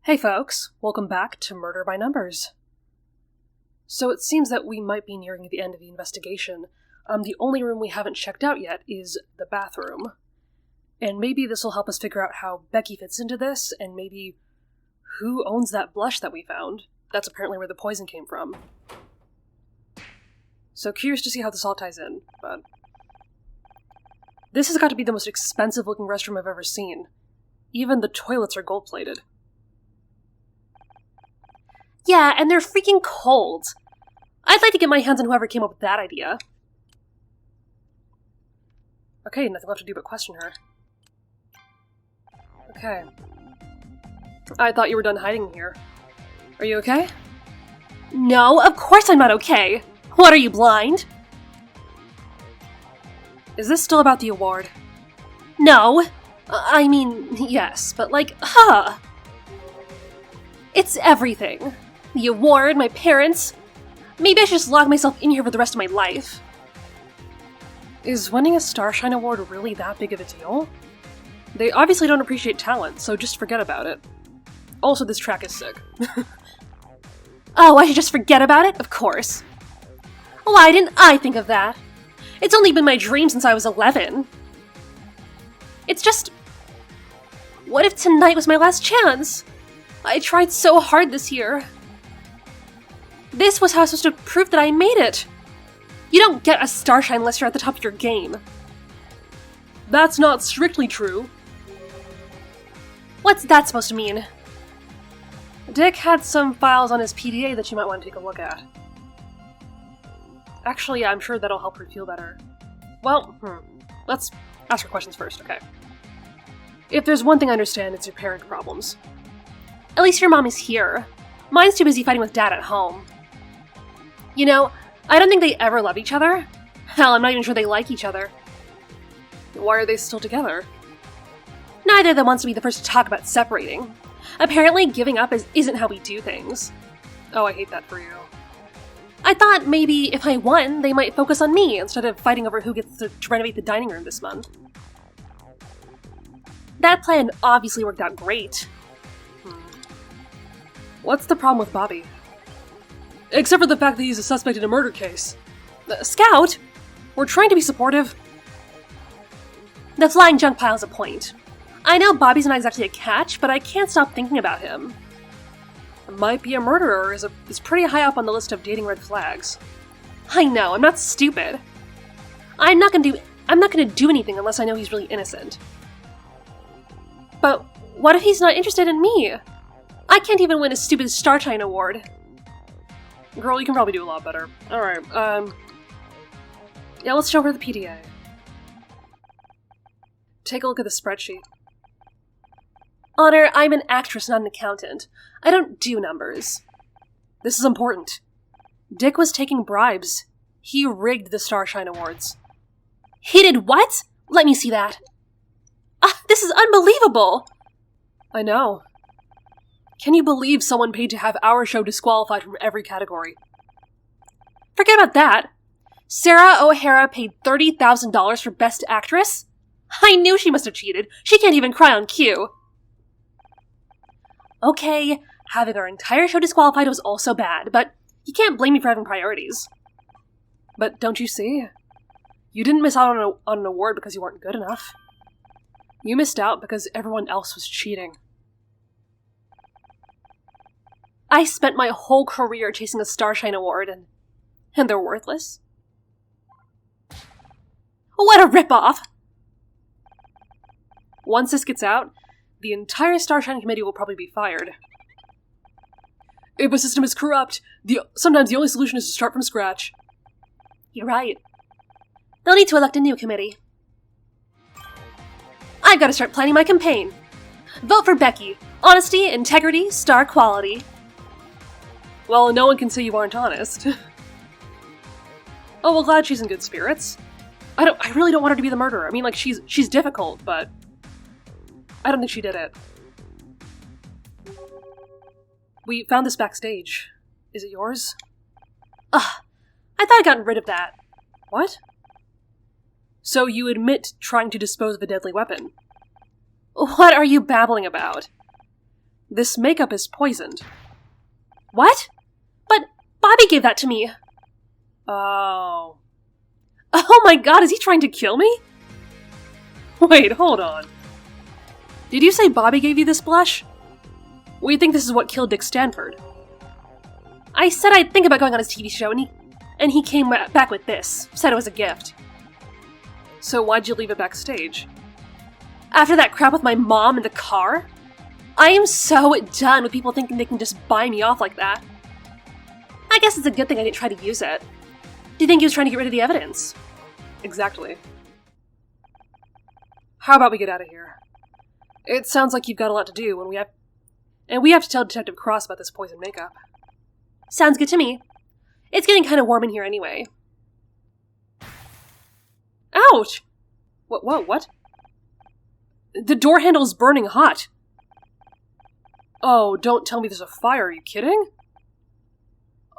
Hey folks, welcome back to Murder by Numbers. So it seems that we might be nearing the end of the investigation. The only room we haven't checked out yet is the bathroom. And maybe this will help us figure out how Becky fits into this, and maybe who owns that blush that we found. That's apparently where the poison came from. So curious to see how this all ties in, but... This has got to be the most expensive looking restroom I've ever seen. Even the toilets are gold-plated. Yeah, and they're freaking cold. I'd like to get my hands on whoever came up with that idea. Okay, nothing left to do but question her. Okay. I thought you were done hiding here. Are you okay? No, of course I'm not okay. What, are you blind? Is this still about the award? No. I mean, yes, but It's everything. The award, my parents. Maybe I should just lock myself in here for the rest of my life. Is winning a Starshine Award really that big of a deal? They obviously don't appreciate talent, so just forget about it. Also, this track is sick. Oh, I should just forget about it? Of course. Why didn't I think of that? It's only been my dream since I was 11. It's just... What if tonight was my last chance? I tried so hard this year. This was how I was supposed to prove that I made it. You don't get a Starshine unless you're at the top of your game. That's not strictly true. What's that supposed to mean? Dick had some files on his PDA that you might want to take a look at. Actually, I'm sure that'll help her feel better. Well, let's ask her questions first, okay? If there's one thing I understand, it's your parent problems. At least your mom is here. Mine's too busy fighting with Dad at home. You know, I don't think they ever love each other. Hell, I'm not even sure they like each other. Why are they still together? Neither of them wants to be the first to talk about separating. Apparently, giving up isn't how we do things. Oh, I hate that for you. I thought maybe if I won, they might focus on me instead of fighting over who gets to renovate the dining room this month. That plan obviously worked out great. What's the problem with Bobby? Except for the fact that he's a suspect in a murder case. Scout? We're trying to be supportive. The flying junk pile's a point. I know Bobby's not exactly a catch, but I can't stop thinking about him. Might be a murderer is pretty high up on the list of dating red flags. I know, I'm not stupid. I'm not gonna do anything unless I know he's really innocent. But what if he's not interested in me? I can't even win a stupid Starshine Award. Girl, you can probably do a lot better. Alright, yeah, let's show her the PDA. Take a look at the spreadsheet. Honor, I'm an actress, not an accountant. I don't do numbers. This is important. Dick was taking bribes. He rigged the Starshine Awards. He did what? Let me see that. This is unbelievable! I know. Can you believe someone paid to have our show disqualified from every category? Forget about that. Sarah O'Hara paid $30,000 for Best Actress? I knew she must have cheated. She can't even cry on cue. Okay, having our entire show disqualified was also bad, but you can't blame me for having priorities. But don't you see? You didn't miss out on an award because you weren't good enough. You missed out because everyone else was cheating. I spent my whole career chasing a Starshine Award, and they're worthless? What a ripoff! Once this gets out, the entire Starshine Committee will probably be fired. If a system is corrupt, sometimes the only solution is to start from scratch. You're right. They'll need to elect a new committee. I've got to start planning my campaign. Vote for Becky. Honesty, integrity, star quality. Well, no one can say you aren't honest. Oh, well, glad she's in good spirits. I really don't want her to be the murderer. I mean, she's difficult, but I don't think she did it. We found this backstage. Is it yours? I thought I'd gotten rid of that. What? So you admit trying to dispose of a deadly weapon. What are you babbling about? This makeup is poisoned. What? But Bobby gave that to me. Oh. Oh my god, is he trying to kill me? Wait, hold on. Did you say Bobby gave you this blush? We think this is what killed Dick Stanford. I said I'd think about going on his TV show, and he came back with this. Said it was a gift. So why'd you leave it backstage? After that crap with my mom in the car? I am so done with people thinking they can just buy me off like that. I guess it's a good thing I didn't try to use it. Do you think he was trying to get rid of the evidence? Exactly. How about we get out of here? It sounds like you've got a lot to do, and we have to tell Detective Cross about this poison makeup. Sounds good to me. It's getting kind of warm in here anyway. Ouch! What? The door handle is burning hot. Oh, don't tell me there's a fire, are you kidding?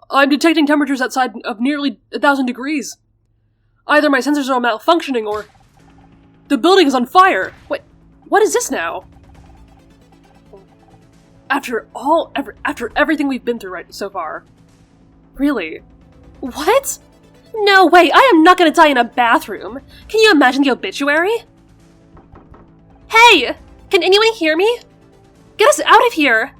I'm detecting temperatures outside of nearly 1,000 degrees. Either my sensors are malfunctioning or... the building is on fire! Wait, what is this now? After everything we've been through so far. Really? What? No way, I am not gonna die in a bathroom! Can you imagine the obituary? Hey! Can anyone hear me? Get us out of here!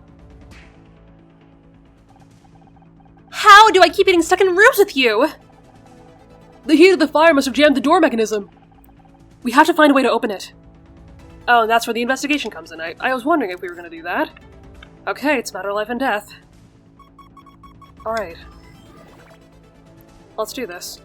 How do I keep getting stuck in rooms with you? The heat of the fire must have jammed the door mechanism. We have to find a way to open it. Oh, and that's where the investigation comes in. I was wondering if we were gonna do that. Okay, it's a matter of life and death. Alright. Let's do this.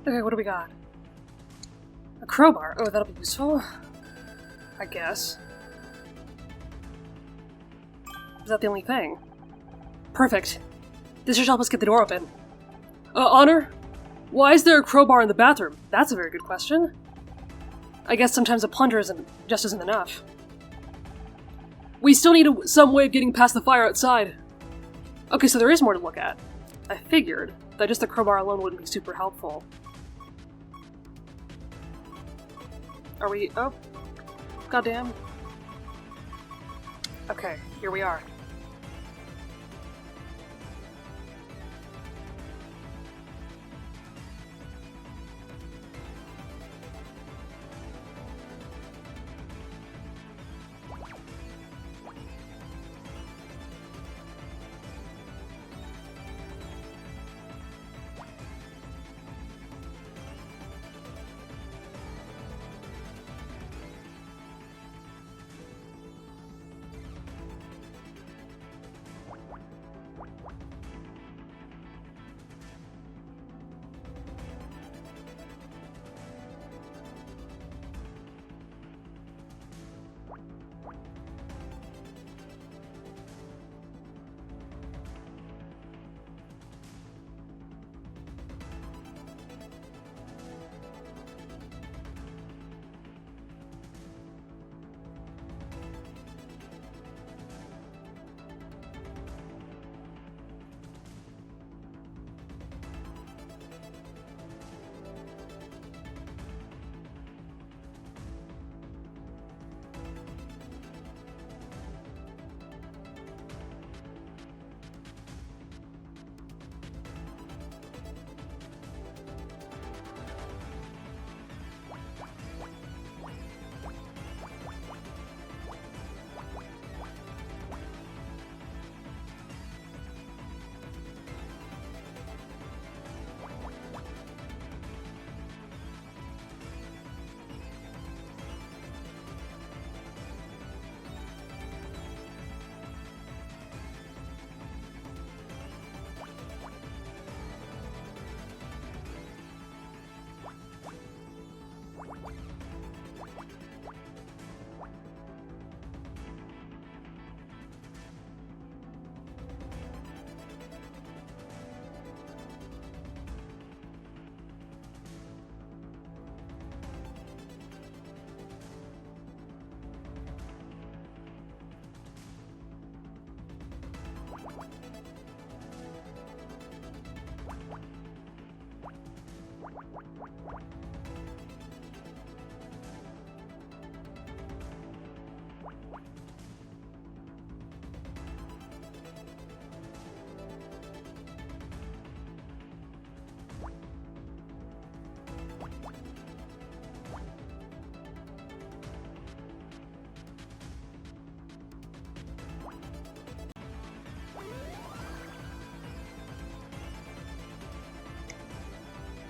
Okay, what do we got? A crowbar. Oh, that'll be useful. I guess. Is that the only thing? Perfect. This should help us get the door open. Honor? Why is there a crowbar in the bathroom? That's a very good question. I guess sometimes a plunger just isn't enough. We still need some way of getting past the fire outside. Okay, so there is more to look at. I figured that just the crowbar alone wouldn't be super helpful. Are we... oh. Goddamn. Okay, here we are.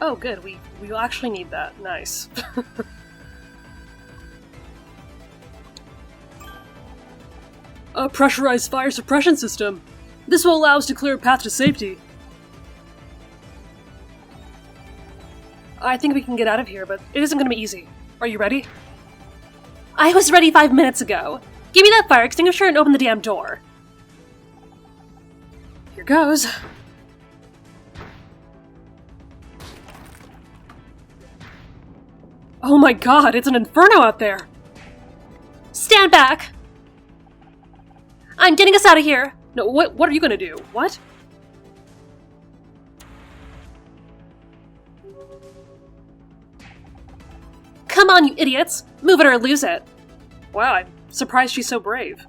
Oh, good. We will actually need that. Nice. A pressurized fire suppression system. This will allow us to clear a path to safety. I think we can get out of here, but it isn't going to be easy. Are you ready? I was ready 5 minutes ago. Give me that fire extinguisher and open the damn door. Here goes. Oh my god, it's an inferno out there! Stand back! I'm getting us out of here! No, what are you gonna do? What? Come on, you idiots! Move it or lose it! Wow, I'm surprised she's so brave.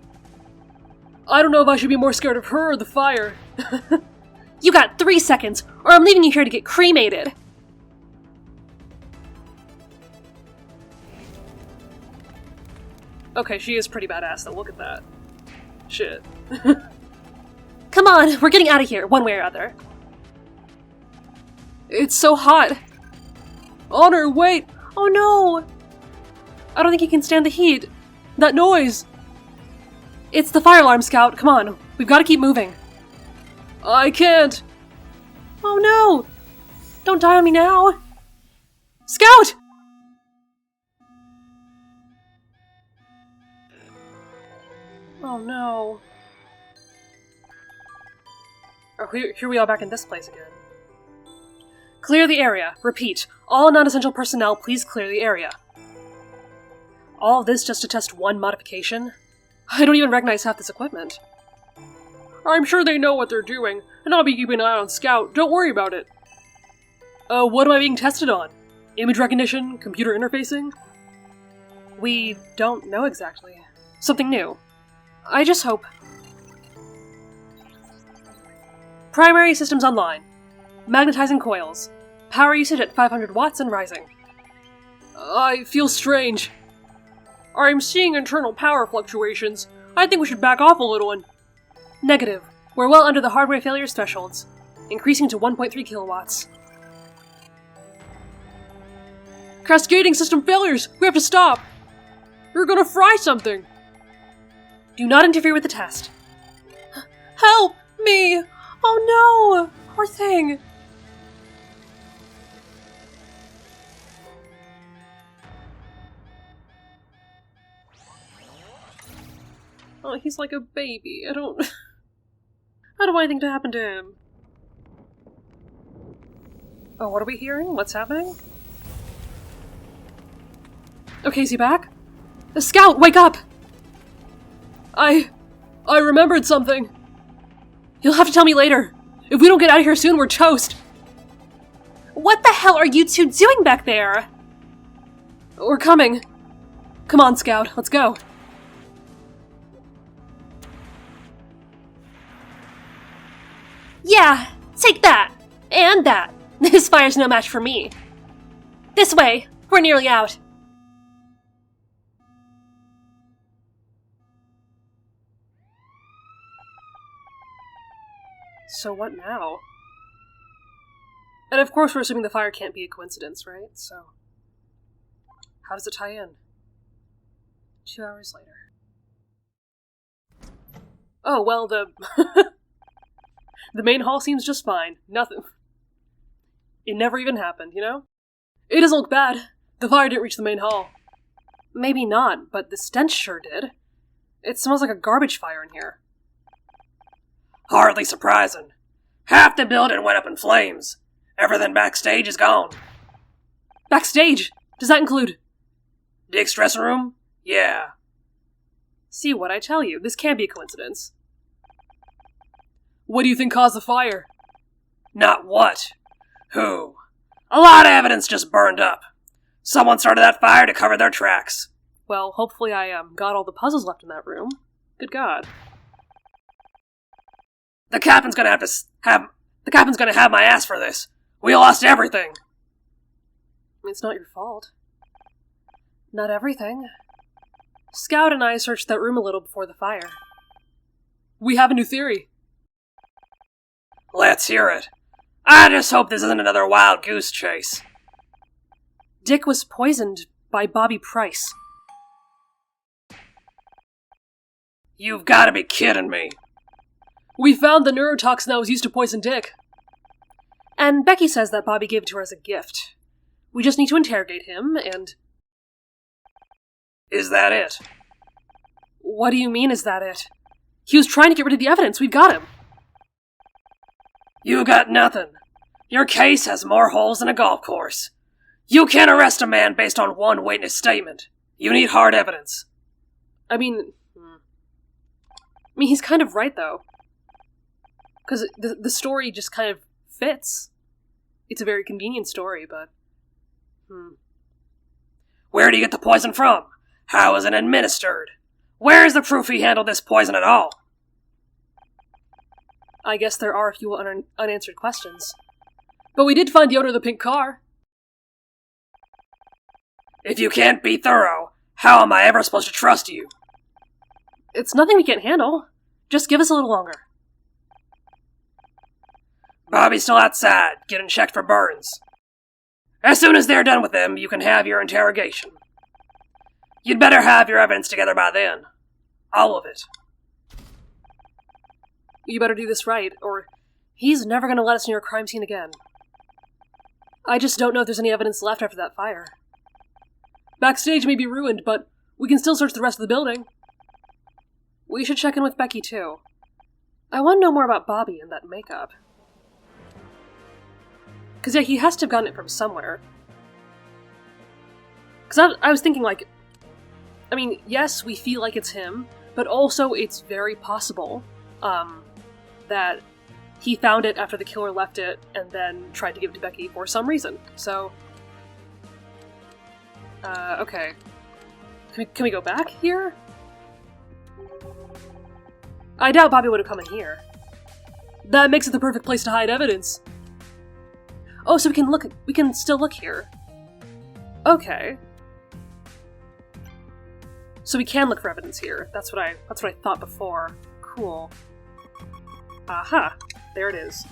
I don't know if I should be more scared of her or the fire. You got 3 seconds, or I'm leaving you here to get cremated! Okay, she is pretty badass though, look at that. Shit. Come on, we're getting out of here, one way or other. It's so hot! Honor, wait! Oh no! I don't think he can stand the heat. That noise! It's the fire alarm, Scout, come on. We've got to keep moving. I can't! Oh no! Don't die on me now! Scout! Oh no. Oh, here we are back in this place again. Clear the area. Repeat. All non-essential personnel, please clear the area. All of this just to test one modification? I don't even recognize half this equipment. I'm sure they know what they're doing, and I'll be keeping an eye on Scout. Don't worry about it. What am I being tested on? Image recognition? Computer interfacing? We don't know exactly. Something new. I just hope. Primary systems online. Magnetizing coils. Power usage at 500 watts and rising. I feel strange. I'm seeing internal power fluctuations. I think we should back off a little and... Negative. We're well under the hardware failures thresholds. Increasing to 1.3 kilowatts. Cascading system failures! We have to stop! You're gonna fry something! Do not interfere with the test. Help me! Oh no! Poor thing! Oh, he's like a baby. I don't want anything to happen to him. Oh, what are we hearing? What's happening? Okay, is he back? The Scout, wake up! I remembered something. You'll have to tell me later. If we don't get out of here soon, we're toast. What the hell are you two doing back there? We're coming. Come on, Scout, let's go. Yeah, take that. And that. This fire's no match for me. This way. We're nearly out. So what now? And of course we're assuming the fire can't be a coincidence, right? So, how does it tie in? 2 hours later. Oh, well, the main hall seems just fine. Nothing. It never even happened, you know? It doesn't look bad. The fire didn't reach the main hall. Maybe not, but the stench sure did. It smells like a garbage fire in here. Hardly surprising. Half the building went up in flames. Everything backstage is gone. Backstage? Does that include... Dick's dressing room? Yeah. See what I tell you. This can't be a coincidence. What do you think caused the fire? Not what. Who? A lot of evidence just burned up. Someone started that fire to cover their tracks. Well, hopefully I got all the puzzles left in that room. Good God. The captain's gonna have my ass for this. We lost everything. It's not your fault. Not everything. Scout and I searched that room a little before the fire. We have a new theory. Let's hear it. I just hope this isn't another wild goose chase. Dick was poisoned by Bobby Price. You've gotta be kidding me. We found the neurotoxin that was used to poison Dick. And Becky says that Bobby gave it to her as a gift. We just need to interrogate him, and... Is that it? What do you mean, is that it? He was trying to get rid of the evidence. We've got him. You got nothing. Your case has more holes than a golf course. You can't arrest a man based on one witness statement. You need hard evidence. I mean, he's kind of right, though. Because the story just kind of fits. It's a very convenient story, but... Where do you get the poison from? How is it administered? Where is the proof he handled this poison at all? I guess there are a few unanswered questions. But we did find the owner of the pink car. If you can't be thorough, how am I ever supposed to trust you? It's nothing we can't handle. Just give us a little longer. Bobby's still outside, getting checked for burns. As soon as they're done with him, you can have your interrogation. You'd better have your evidence together by then. All of it. You better do this right, or he's never gonna let us near a crime scene again. I just don't know if there's any evidence left after that fire. Backstage may be ruined, but we can still search the rest of the building. We should check in with Becky, too. I want to know more about Bobby and that makeup. Because, yeah, he has to have gotten it from somewhere. Because I was thinking, like, I mean, yes, we feel like it's him, but also it's very possible that he found it after the killer left it and then tried to give it to Becky for some reason. So, okay. Can we go back here? I doubt Bobby would have come in here. That makes it the perfect place to hide evidence. Oh, so we can still look here. Okay. So we can look for evidence here. That's what I thought before. Cool. Aha. There it is.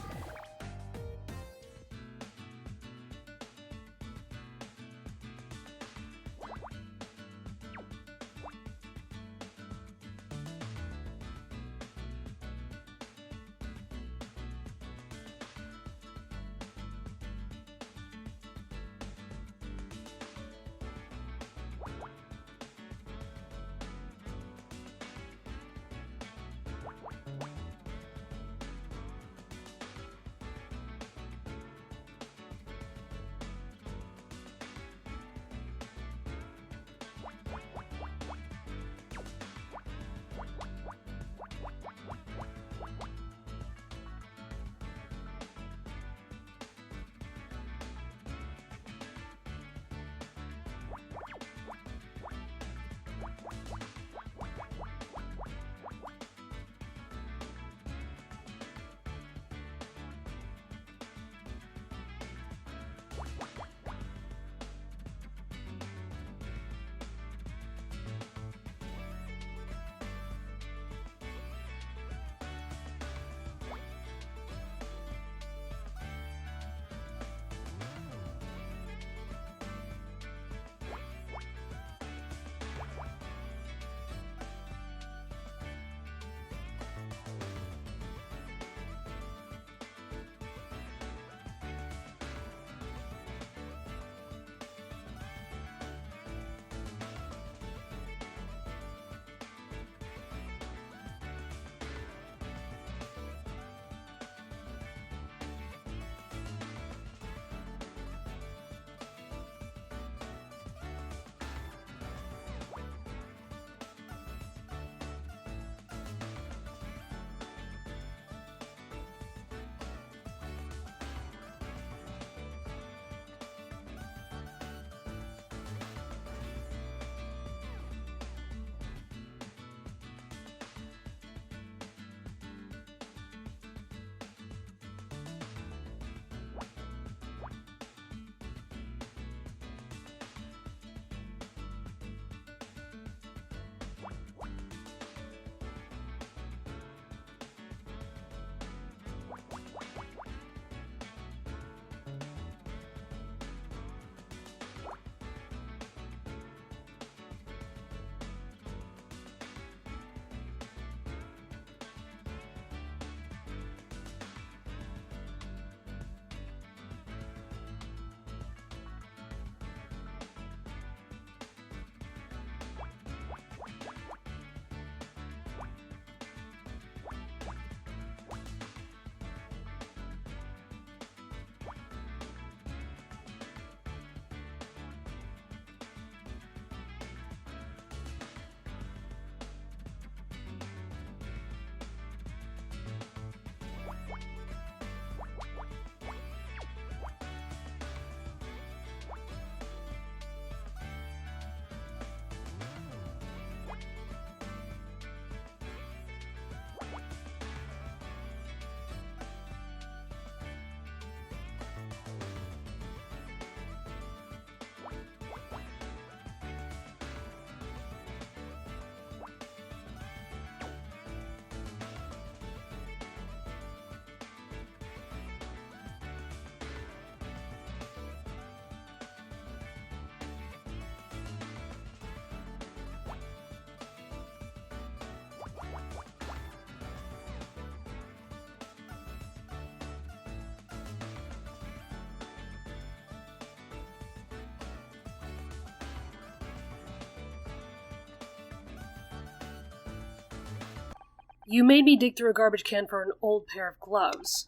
You made me dig through a garbage can for an old pair of gloves.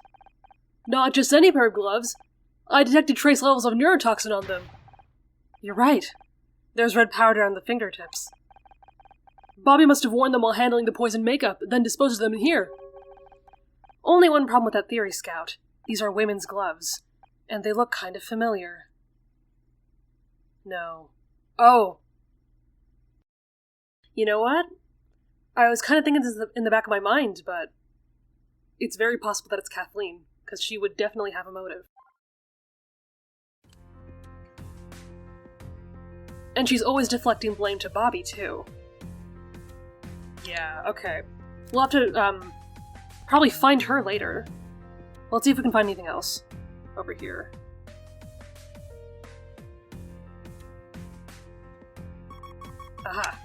Not just any pair of gloves. I detected trace levels of neurotoxin on them. You're right. There's red powder on the fingertips. Bobby must have worn them while handling the poison makeup, then disposed of them in here. Only one problem with that theory, Scout. These are women's gloves, and they look kind of familiar. No. Oh. You know what? I was kind of thinking this in the back of my mind, but it's very possible that it's Kathleen, because she would definitely have a motive. And she's always deflecting blame to Bobby, too. Yeah, okay. We'll have to, probably find her later. Let's see if we can find anything else over here. Aha.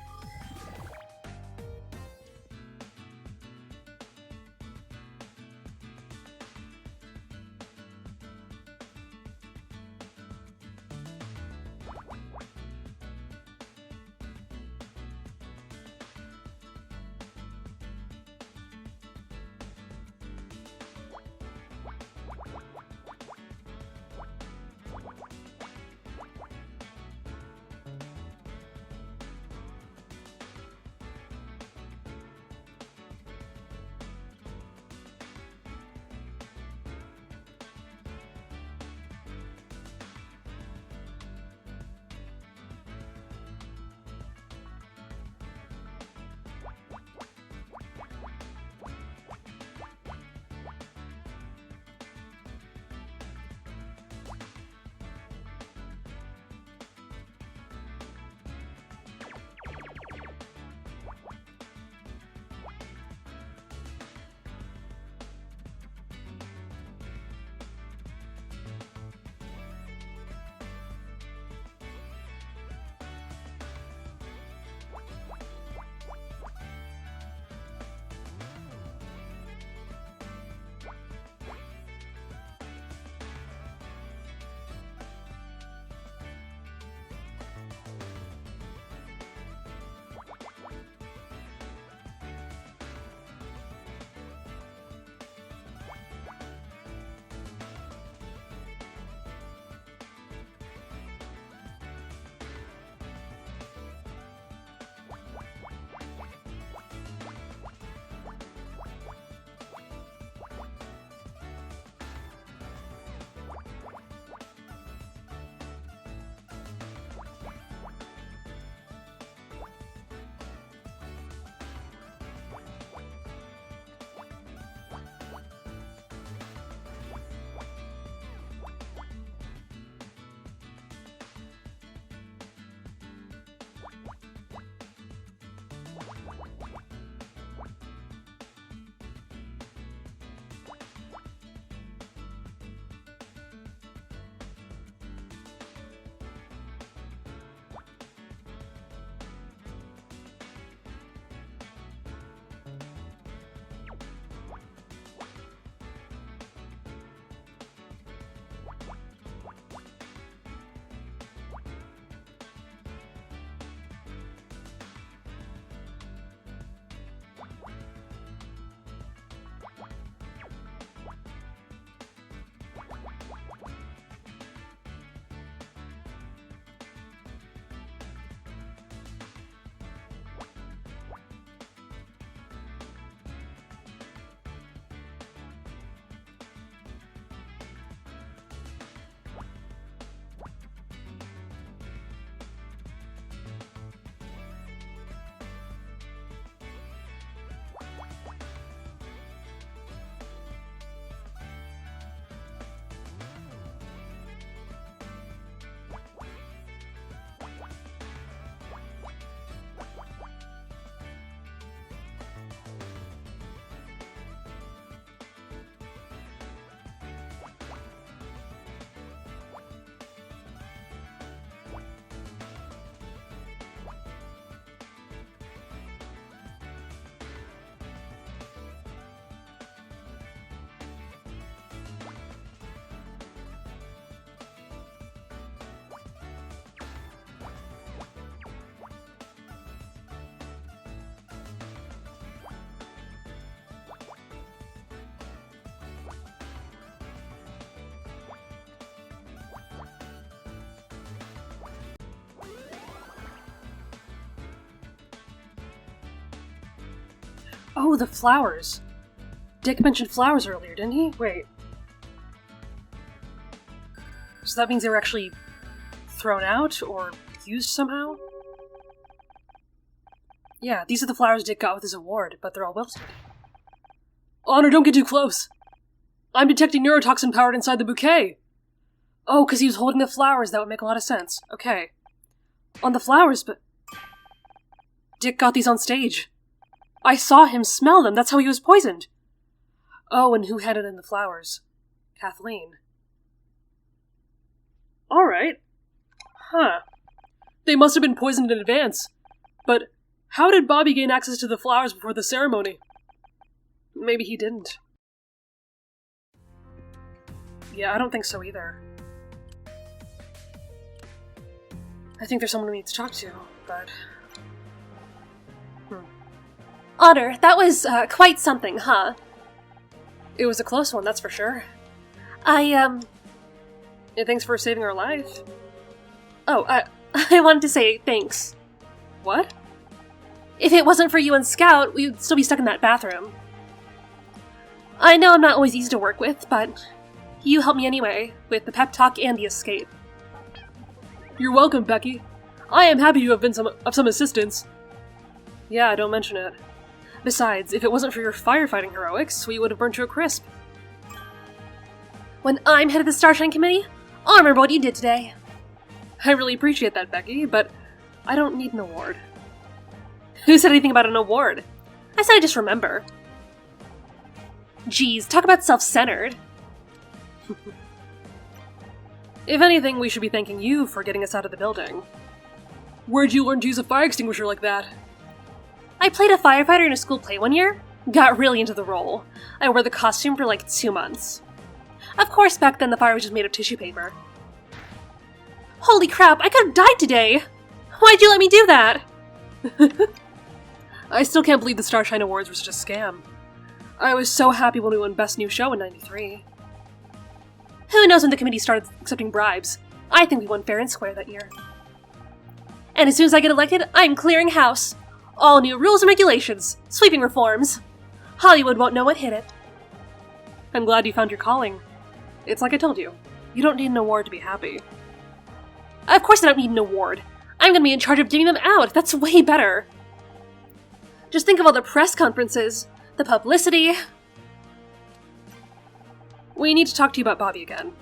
Oh, the flowers. Dick mentioned flowers earlier, didn't he? Wait. So that means they were actually thrown out or used somehow? Yeah, these are the flowers Dick got with his award, but they're all wilted. Honor, don't get too close! I'm detecting neurotoxin powered inside the bouquet! Oh, because he was holding the flowers, that would make a lot of sense. Okay. On the flowers, but... Dick got these on stage. I saw him smell them, that's how he was poisoned! Oh, and who handed in the flowers? Kathleen. Alright. Huh. They must have been poisoned in advance. But how did Bobby gain access to the flowers before the ceremony? Maybe he didn't. Yeah, I don't think so either. I think there's someone we need to talk to, but... Honor, that was quite something, huh? It was a close one, that's for sure. And thanks for saving our life. Oh, I wanted to say thanks. What? If it wasn't for you and Scout, we'd still be stuck in that bathroom. I know I'm not always easy to work with, but you helped me anyway, with the pep talk and the escape. You're welcome, Becky. I am happy you have been of some assistance. Yeah, don't mention it. Besides, if it wasn't for your firefighting heroics, we would have burnt to a crisp. When I'm head of the Starshine Committee, I'll remember what you did today. I really appreciate that, Becky, but I don't need an award. Who said anything about an award? I said I just remember. Geez, talk about self-centered. If anything, we should be thanking you for getting us out of the building. Where'd you learn to use a fire extinguisher like that? I played a firefighter in a school play one year. Got really into the role. I wore the costume for like 2 months. Of course, back then the fire was just made of tissue paper. Holy crap, I could have died today! Why'd you let me do that? I still can't believe the Starshine Awards were such a scam. I was so happy when we won Best New Show in '93. Who knows when the committee started accepting bribes? I think we won fair and square that year. And as soon as I get elected, I'm clearing house. All new rules and regulations. Sweeping reforms. Hollywood won't know what hit it. I'm glad you found your calling. It's like I told you. You don't need an award to be happy. Of course I don't need an award. I'm gonna be in charge of giving them out. That's way better. Just think of all the press conferences. The publicity. We need to talk to you about Bobby again.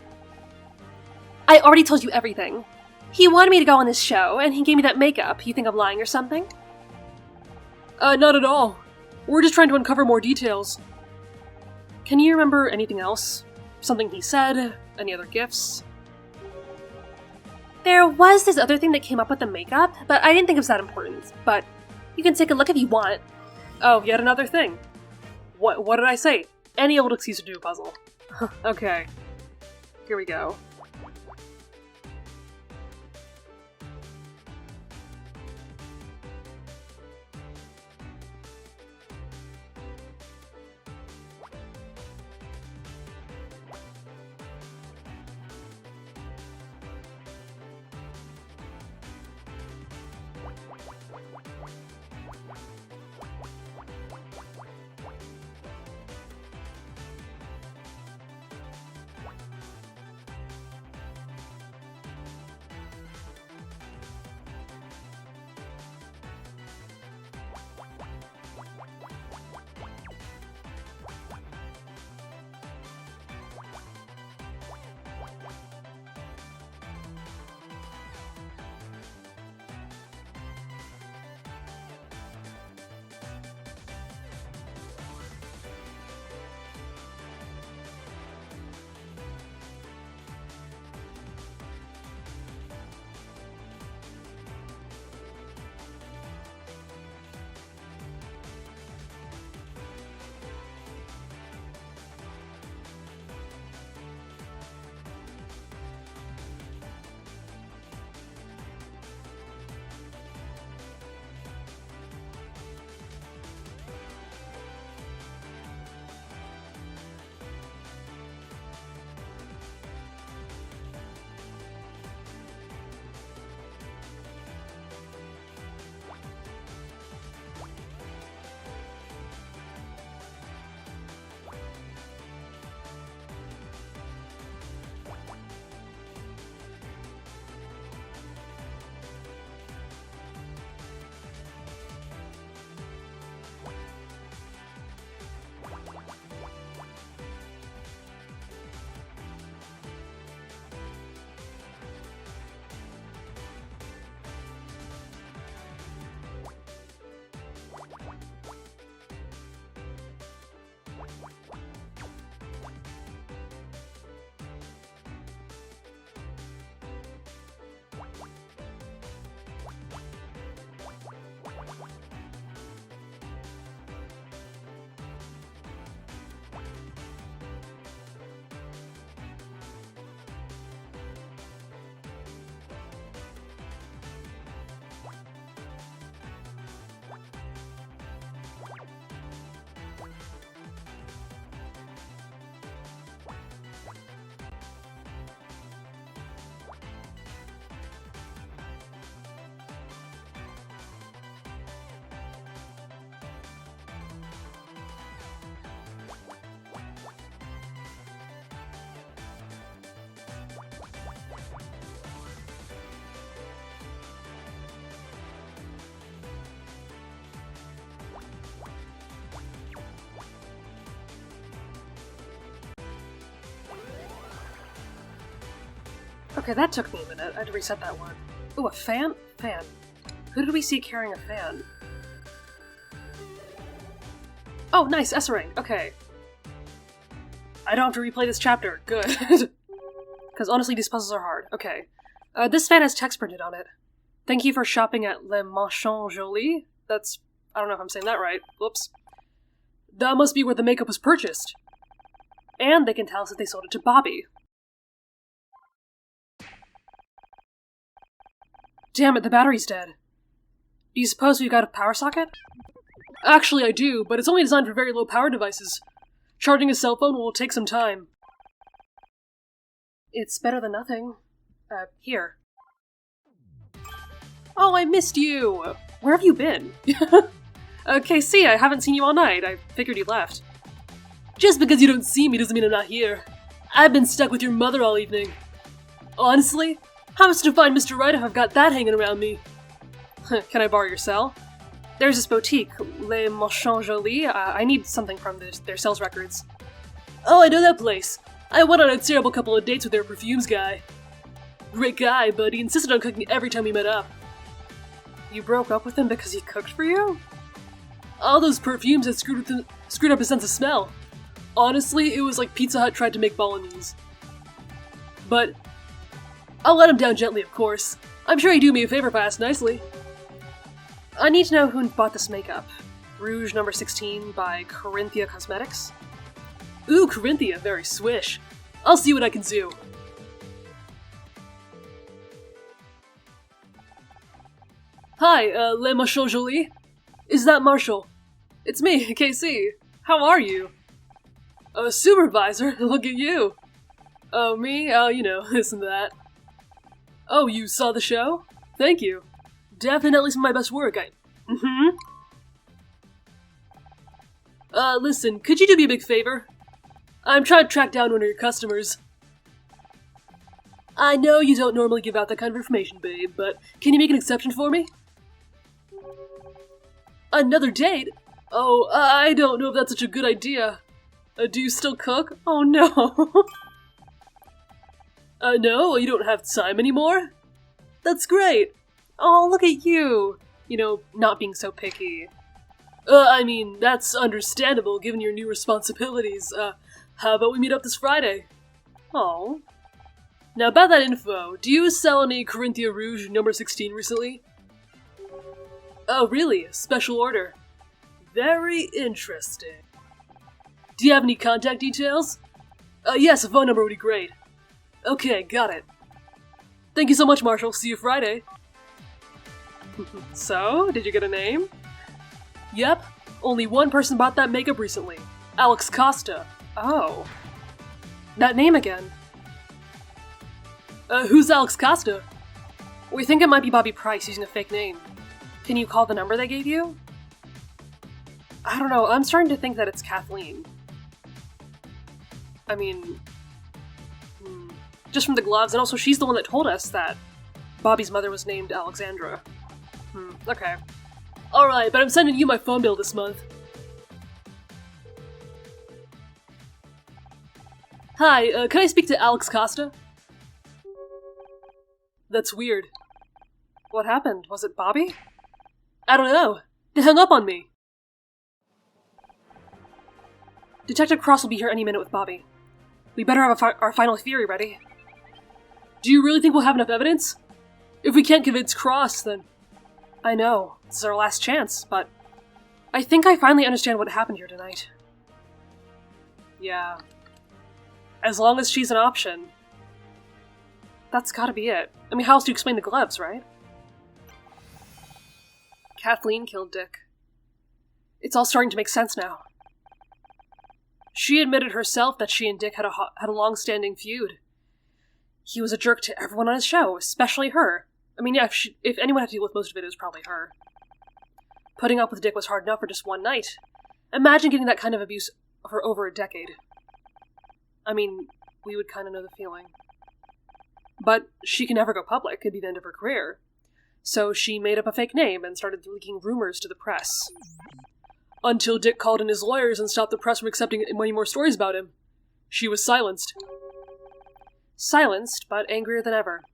I already told you everything. He wanted me to go on this show, and he gave me that makeup. You think I'm lying or something? Not at all. We're just trying to uncover more details. Can you remember anything else? Something he said? Any other gifts? There was this other thing that came up with the makeup, but I didn't think it was that important. But you can take a look if you want. Oh, yet another thing. What did I say? Any old excuse to do a puzzle. Okay. Here we go. Okay, that took me a minute. I had to reset that one. Ooh, a fan? Fan. Who did we see carrying a fan? Oh, nice, Essering. Okay. I don't have to replay this chapter. Good. Because honestly, these puzzles are hard. Okay. This fan has text printed on it. Thank you for shopping at Le Manchon Jolie. That's... I don't know if I'm saying that right. Whoops. That must be where the makeup was purchased. And they can tell us that they sold it to Bobby. Damn it, the battery's dead. Do you suppose we've got a power socket? Actually, I do, but it's only designed for very low power devices. Charging a cell phone will take some time. It's better than nothing. Here. Oh, I missed you! Where have you been? KC, I haven't seen you all night. I figured you left. Just because you don't see me doesn't mean I'm not here. I've been stuck with your mother all evening. Honestly, how much to find Mr. Right if I've got that hanging around me? Can I borrow your cell? There's this boutique, Les Manchons Jolie. I need something from their sales records. Oh, I know that place. I went on a terrible couple of dates with their perfumes guy. Great guy, but he insisted on cooking every time we met up. You broke up with him because he cooked for you? All those perfumes had screwed up his sense of smell. Honestly, it was like Pizza Hut tried to make bolognese. But I'll let him down gently, of course. I'm sure he'd do me a favor if I asked nicely. I need to know who bought this makeup. Rouge number 16 by Corinthia Cosmetics. Ooh, Corinthia, very swish. I'll see what I can do. Hi, Le Manchon Jolie? Is that Marshall? It's me, KC. How are you? Supervisor, look at you. Oh, me? Oh, you know, this and that. Oh, you saw the show? Thank you. Definitely some of my best work, listen, could you do me a big favor? I'm trying to track down one of your customers. I know you don't normally give out that kind of information, babe, but can you make an exception for me? Another date? Oh, I don't know if that's such a good idea. Do you still cook? Oh no. No, you don't have time anymore? That's great. Oh, look at you. You know, not being so picky. I mean, that's understandable given your new responsibilities. How about we meet up this Friday? Oh. Now about that info, do you sell any Corinthia Rouge number 16 recently? Oh, really? A special order. Very interesting. Do you have any contact details? Yes, a phone number would be great. Okay, got it. Thank you so much, Marshall. See you Friday. So, did you get a name? Yep, only one person bought that makeup recently. Alex Costa. Oh. That name again. Who's Alex Costa? We think it might be Bobby Price using a fake name. Can you call the number they gave you? I don't know, I'm starting to think that it's Kathleen. I mean... just from the gloves, and also she's the one that told us that Bobby's mother was named Alexandra. Okay. Alright, but I'm sending you my phone bill this month. Hi, can I speak to Alex Costa? That's weird. What happened? Was it Bobby? I don't know. They hung up on me. Detective Cross will be here any minute with Bobby. We better have our final theory ready. Do you really think we'll have enough evidence? If we can't convince Cross, then... I know, this is our last chance, but... I think I finally understand what happened here tonight. Yeah. As long as she's an option. That's gotta be it. I mean, how else do you explain the gloves, right? Kathleen killed Dick. It's all starting to make sense now. She admitted herself that she and Dick had a long-standing feud. He was a jerk to everyone on his show, especially her. I mean, yeah, if anyone had to deal with most of it, it was probably her. Putting up with Dick was hard enough for just one night. Imagine getting that kind of abuse for over a decade. I mean, we would kind of know the feeling. But she can never go public, it'd be the end of her career. So she made up a fake name and started leaking rumors to the press. Until Dick called in his lawyers and stopped the press from accepting any more stories about him. She was silenced. Silenced, but angrier than ever.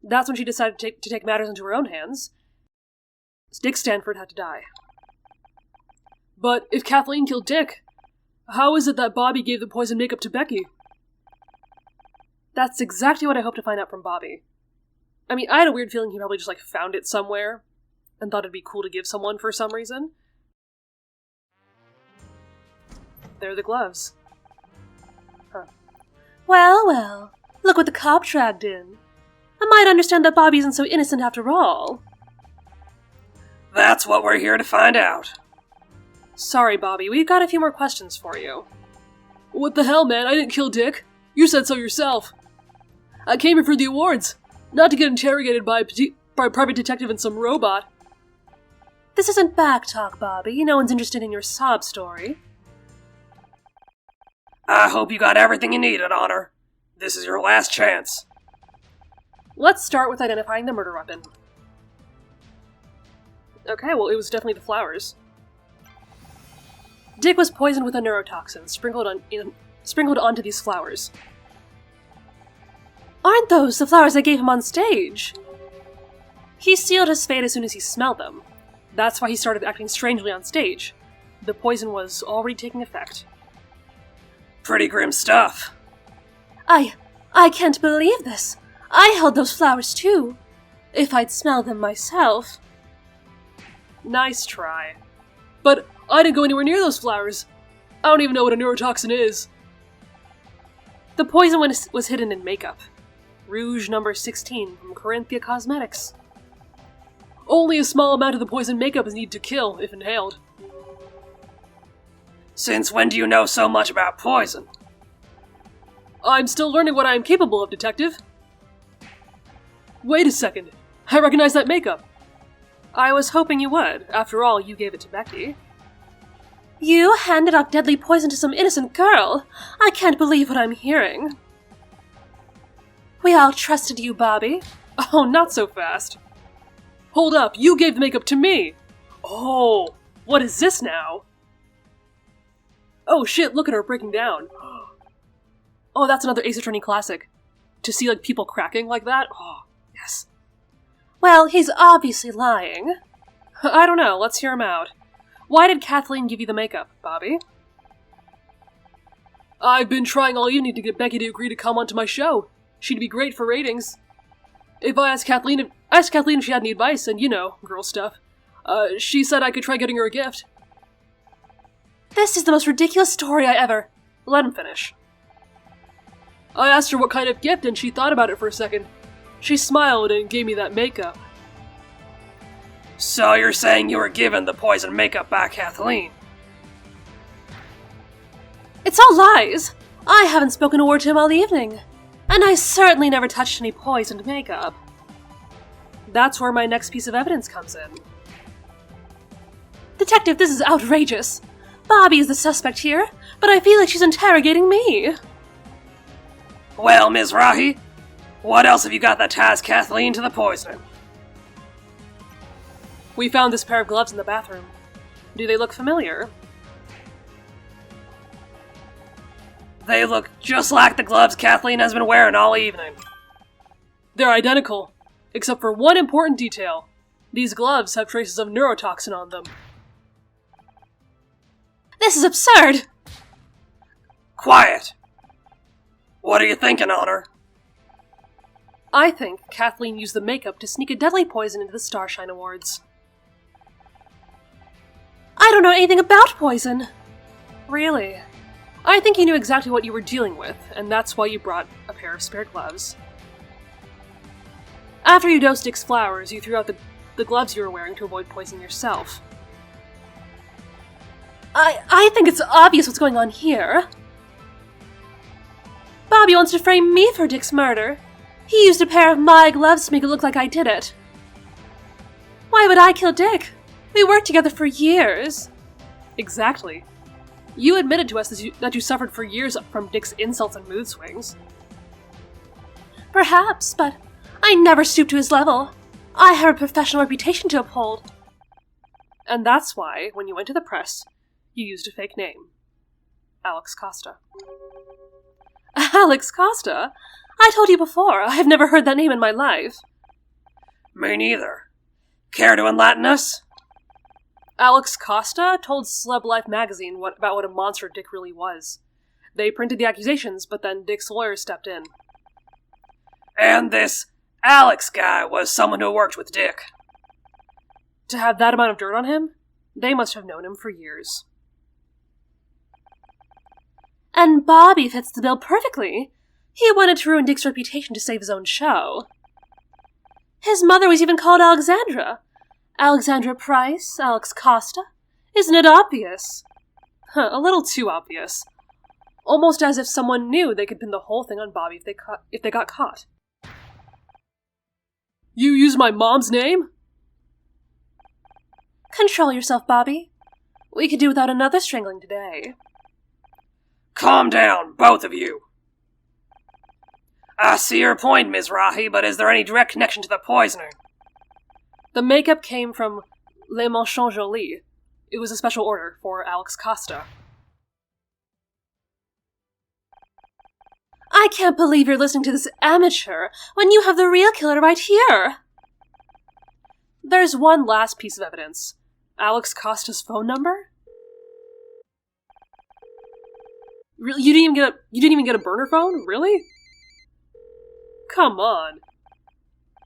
That's when she decided to take matters into her own hands. Dick Stanford had to die. But if Kathleen killed Dick, how is it that Bobby gave the poison makeup to Becky? That's exactly what I hope to find out from Bobby. I mean, I had a weird feeling he probably just, found it somewhere and thought it'd be cool to give someone for some reason. They're the gloves. Huh. Well, look what the cop dragged in. I might understand that Bobby isn't so innocent after all. That's what we're here to find out. Sorry, Bobby, we've got a few more questions for you. What the hell, man? I didn't kill Dick. You said so yourself. I came here for the awards, not to get interrogated by a private detective and some robot. This isn't back talk, Bobby. No one's interested in your sob story. I hope you got everything you needed, Honor. This is your last chance. Let's start with identifying the murder weapon. Okay, well, it was definitely the flowers. Dick was poisoned with a neurotoxin, sprinkled onto these flowers. Aren't those the flowers I gave him on stage? He sealed his fate as soon as he smelled them. That's why he started acting strangely on stage. The poison was already taking effect. Pretty grim stuff. I can't believe this. I held those flowers too. If I'd smelled them myself. Nice try. But I didn't go anywhere near those flowers. I don't even know what a neurotoxin is. The poison was hidden in makeup. Rouge number 16 from Corinthia Cosmetics. Only a small amount of the poison makeup is needed to kill if inhaled. Since when do you know so much about poison? I'm still learning what I am capable of, Detective. Wait a second. I recognize that makeup. I was hoping you would. After all, you gave it to Becky. You handed out deadly poison to some innocent girl. I can't believe what I'm hearing. We all trusted you, Bobby. Oh, not so fast. Hold up, you gave the makeup to me! Oh, what is this now? Oh shit, look at her breaking down. Oh, that's another Ace Attorney classic. To see, people cracking like that? Oh, yes. Well, he's obviously lying. I don't know, let's hear him out. Why did Kathleen give you the makeup, Bobby? I've been trying all evening to get Becky to agree to come onto my show. She'd be great for ratings. If I asked Kathleen if she had any advice, and girl stuff, she said I could try getting her a gift. This is the most ridiculous story I ever... Let him finish. I asked her what kind of gift, and she thought about it for a second. She smiled and gave me that makeup. So you're saying you were given the poison makeup by Kathleen? It's all lies! I haven't spoken a word to him all evening. And I certainly never touched any poisoned makeup. That's where my next piece of evidence comes in. Detective, this is outrageous. Bobby is the suspect here, but I feel like she's interrogating me. Well, Ms. Rahi, what else have you got that ties Kathleen to the poisoning? We found this pair of gloves in the bathroom. Do they look familiar? They look just like the gloves Kathleen has been wearing all evening. They're identical, except for one important detail. These gloves have traces of neurotoxin on them. This is absurd! Quiet! What are you thinking, Honor? I think Kathleen used the makeup to sneak a deadly poison into the Starshine Awards. I don't know anything about poison! Really? I think you knew exactly what you were dealing with, and that's why you brought a pair of spare gloves. After you dosed Dick's flowers, you threw out the gloves you were wearing to avoid poisoning yourself. I think it's obvious what's going on here. Bobby wants to frame me for Dick's murder. He used a pair of my gloves to make it look like I did it. Why would I kill Dick? We worked together for years. Exactly. You admitted to us that you suffered for years from Dick's insults and mood swings. Perhaps, but I never stooped to his level. I have a professional reputation to uphold. And that's why, when you went to the press, you used a fake name. Alex Costa. Alex Costa? I told you before, I have never heard that name in my life. Me neither. Care to enlighten us? Alex Costa told Celeb Life magazine about what a monster Dick really was. They printed the accusations, but then Dick's lawyer stepped in. And this Alex guy was someone who worked with Dick. To have that amount of dirt on him? They must have known him for years. And Bobby fits the bill perfectly. He wanted to ruin Dick's reputation to save his own show. His mother was even called Alexandra. Alexandra Price, Alex Costa. Isn't it obvious? A little too obvious. Almost as if someone knew they could pin the whole thing on Bobby if they got caught. You use my mom's name? Control yourself, Bobby. We could do without another strangling today. Calm down, both of you. I see your point, Ms. Rahi, but is there any direct connection to the poisoning? The makeup came from Le Manchon Jolie. It was a special order for Alex Costa. I can't believe you're listening to this amateur when you have the real killer right here. There's one last piece of evidence. Alex Costa's phone number? Really? You didn't even get a burner phone? Really? Come on.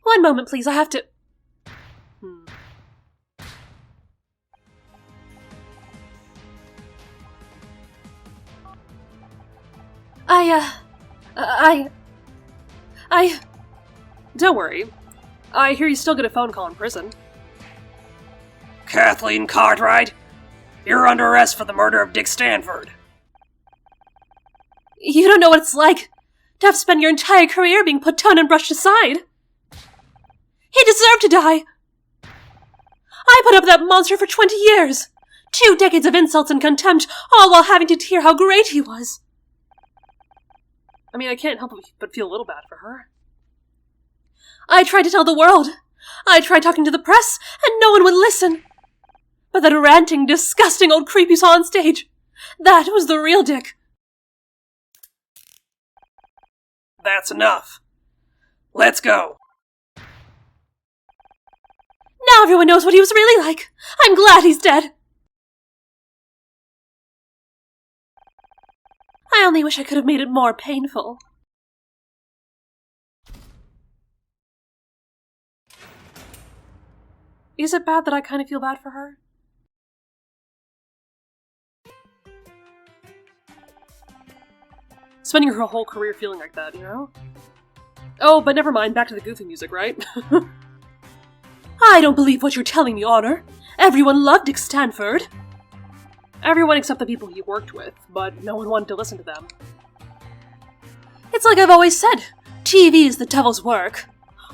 One moment, please. I have to... Don't worry. I hear you still get a phone call in prison. Kathleen Cartwright, you're under arrest for the murder of Dick Stanford. You don't know what it's like to have spent your entire career being put down and brushed aside. He deserved to die. I put up with that monster for 20 years. 2 decades of insults and contempt, all while having to hear how great he was. I mean, I can't help but feel a little bad for her. I tried to tell the world. I tried talking to the press, and no one would listen. But that ranting, disgusting old creep you saw on stage, that was the real Dick. That's enough. Let's go. Now everyone knows what he was really like. I'm glad he's dead. I only wish I could have made it more painful. Is it bad that I kind of feel bad for her? Spending her whole career feeling like that, you know? Oh, but never mind, back to the goofy music, right? I don't believe what you're telling me, Honor. Everyone loved Dick Stanford. Everyone except the people he worked with, but no one wanted to listen to them. It's like I've always said, TV is the devil's work.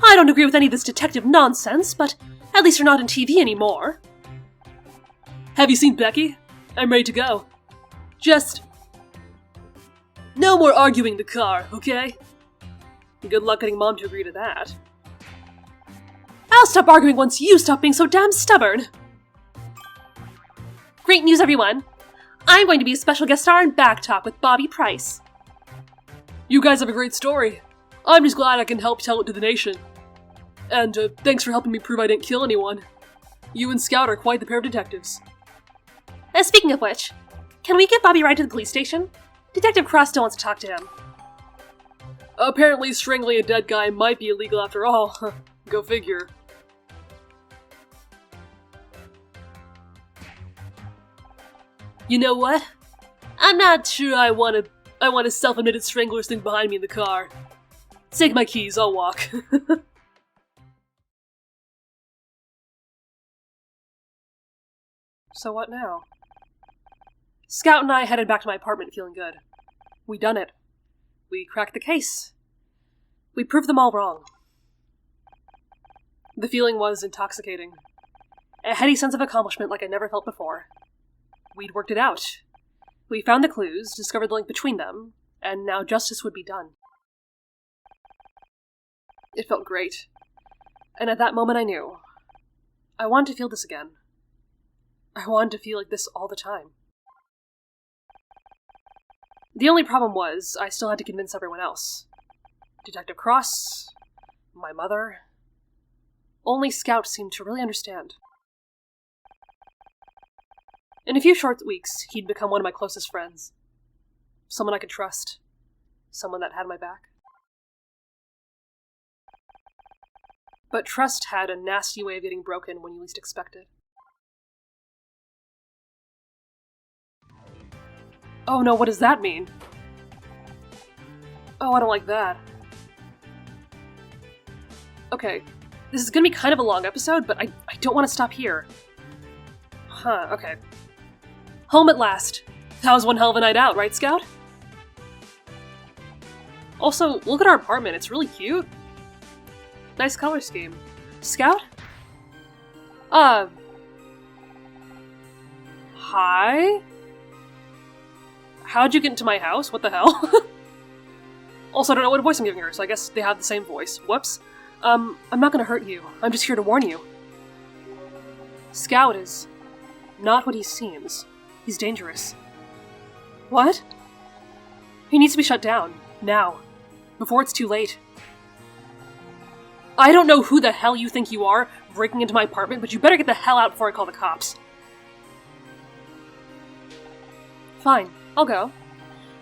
I don't agree with any of this detective nonsense, but at least you're not in TV anymore. Have you seen Becky? I'm ready to go. Just... no more arguing in the car, okay? Good luck getting Mom to agree to that. I'll stop arguing once you stop being so damn stubborn. Great news, everyone! I'm going to be a special guest star in Back Talk with Bobby Price. You guys have a great story. I'm just glad I can help tell it to the nation. And thanks for helping me prove I didn't kill anyone. You and Scout are quite the pair of detectives. Speaking of which, can we get Bobby right to the police station? Detective Cross still wants to talk to him. Apparently strangling a dead guy might be illegal after all. Go figure. You know what? I'm not sure I want a self-admitted strangler sitting behind me in the car. Take my keys, I'll walk. So what now? Scout and I headed back to my apartment feeling good. We done it. We cracked the case. We proved them all wrong. The feeling was intoxicating. A heady sense of accomplishment like I never felt before. We'd worked it out. We found the clues, discovered the link between them, and now justice would be done. It felt great. And at that moment I knew. I wanted to feel this again. I wanted to feel like this all the time. The only problem was, I still had to convince everyone else. Detective Cross, my mother. Only Scout seemed to really understand. In a few short weeks, he'd become one of my closest friends. Someone I could trust. Someone that had my back. But trust had a nasty way of getting broken when you least expect it. Oh no, what does that mean? Oh, I don't like that. Okay, this is gonna be kind of a long episode, but I don't want to stop here. Huh, okay. Home at last. That was one hell of a night out, right, Scout? Also, look at our apartment, it's really cute. Nice color scheme. Scout? Hi? How'd you get into my house? What the hell? Also, I don't know what voice I'm giving her, so I guess they have the same voice. Whoops. I'm not gonna hurt you. I'm just here to warn you. Scout is not what he seems. He's dangerous. What? He needs to be shut down. Now. Before it's too late. I don't know who the hell you think you are, breaking into my apartment, but you better get the hell out before I call the cops. Fine, I'll go.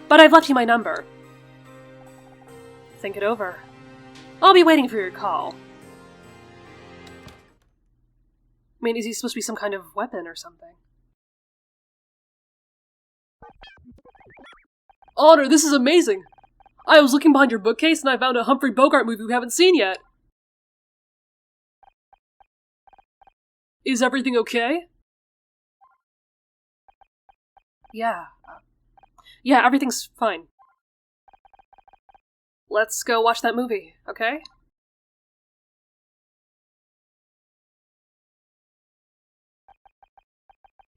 But I've left you my number. Think it over. I'll be waiting for your call. I mean, is he supposed to be some kind of weapon or something? Honor, this is amazing! I was looking behind your bookcase and I found a Humphrey Bogart movie we haven't seen yet. Is everything okay? Yeah. Yeah, everything's fine. Let's go watch that movie, okay?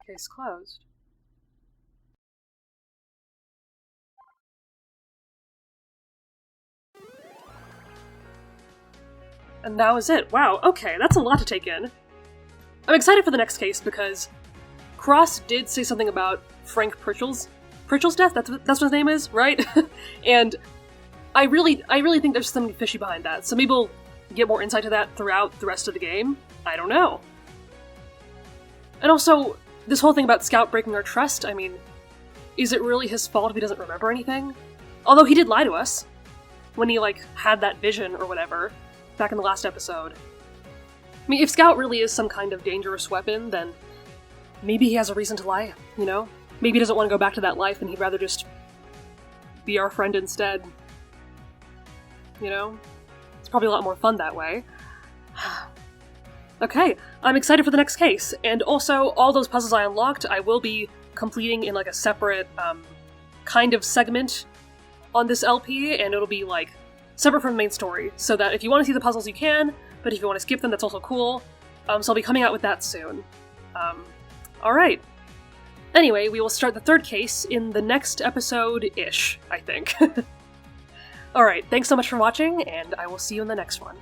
Case closed. And that was it. Wow, okay, that's a lot to take in. I'm excited for the next case because Cross did say something about Frank Pritchell's death. That's what his name is, right? And I really think there's something fishy behind that. So maybe we'll get more insight to that throughout the rest of the game. I don't know. And also, this whole thing about Scout breaking our trust, I mean, is it really his fault if he doesn't remember anything? Although he did lie to us when he, had that vision or whatever back in the last episode. I mean, if Scout really is some kind of dangerous weapon, then maybe he has a reason to lie, you know? Maybe he doesn't want to go back to that life and he'd rather just be our friend instead. You know? It's probably a lot more fun that way. Okay, I'm excited for the next case, and also all those puzzles I unlocked I will be completing in a separate kind of segment on this LP, and it'll be separate from the main story, so that if you want to see the puzzles you can, but if you want to skip them that's also cool. So I'll be coming out with that soon. Alright. Anyway, we will start the third case in the next episode-ish, I think. Alright, thanks so much for watching, and I will see you in the next one.